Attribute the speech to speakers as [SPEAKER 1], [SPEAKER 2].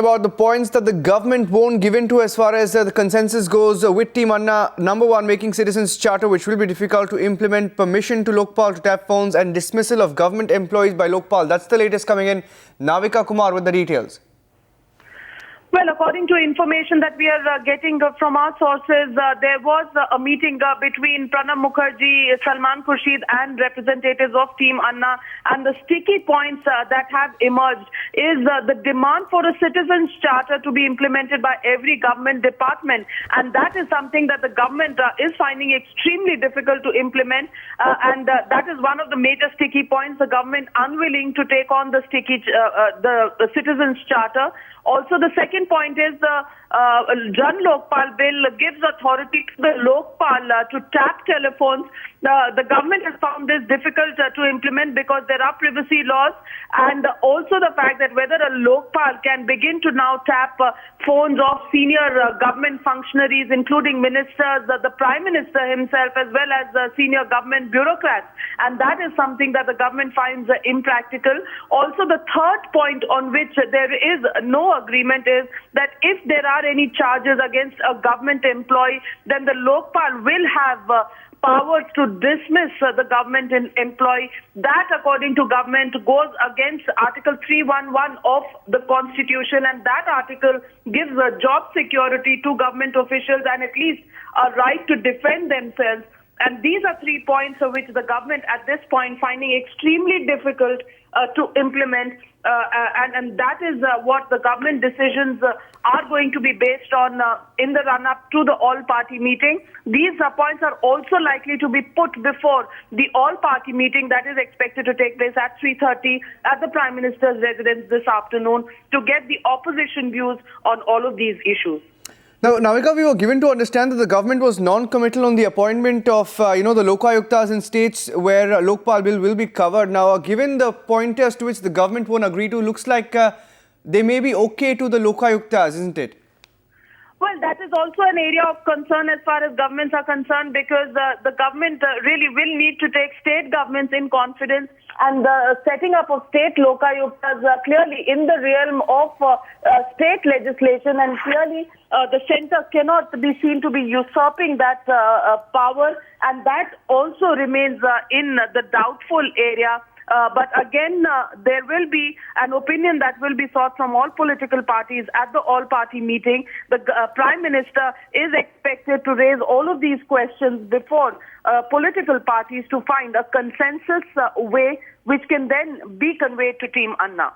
[SPEAKER 1] About the points that the government won't give in to as far as the consensus goes with Team Anna. Number one, making citizens charter, which will be difficult to implement, permission to Lokpal to tap phones and dismissal of government employees by Lokpal. That's the latest coming in. Navika Kumar with the details.
[SPEAKER 2] Well, according to information that we are getting from our sources, there was a meeting between Pranab Mukherjee, Salman Khurshid and representatives of Team Anna, and the sticky points that have emerged is the demand for a citizens' charter to be implemented by every government department, and that is something that the government is finding extremely difficult to implement, and that is one of the major sticky points. The government unwilling to take on the the citizens' charter. Also, the second point is the Jan Lokpal bill gives authority to the Lokpal to tap telephones. The government has found this difficult to implement because there are privacy laws, and also the fact that whether a Lokpal can begin to now tap phones of senior government functionaries, including ministers, the Prime Minister himself, as well as senior government bureaucrats. And that is something that the government finds impractical. Also, the third point on which there is no agreement is that if there are any charges against a government employee, then the Lokpal will have powers to dismiss the government employee. That, according to government, goes against Article 311 of the Constitution, and that article gives job security to government officials and at least a right to defend themselves. And these are 3 points which the government at this point finding extremely difficult to implement, and that is what the government decisions are going to be based on in the run-up to the all-party meeting. These points are also likely to be put before the all-party meeting that is expected to take place at 3:30 at the Prime Minister's residence this afternoon to get the opposition views on all of these issues.
[SPEAKER 1] Now, Navika, we were given to understand that the government was non-committal on the appointment of, the Lokayuktas in states where Lokpal bill will be covered. Now, given the pointers to which the government won't agree to, looks like they may be okay to the Lokayuktas, isn't it?
[SPEAKER 2] Well, that is also an area of concern as far as governments are concerned, because the government really will need to take state governments in confidence, and the setting up of state Lokayuktas clearly in the realm of state legislation, and clearly the centre cannot be seen to be usurping that power, and that also remains in the doubtful area. But again, there will be an opinion that will be sought from all political parties at the all-party meeting. The Prime Minister is expected to raise all of these questions before political parties to find a consensus way which can then be conveyed to Team Anna.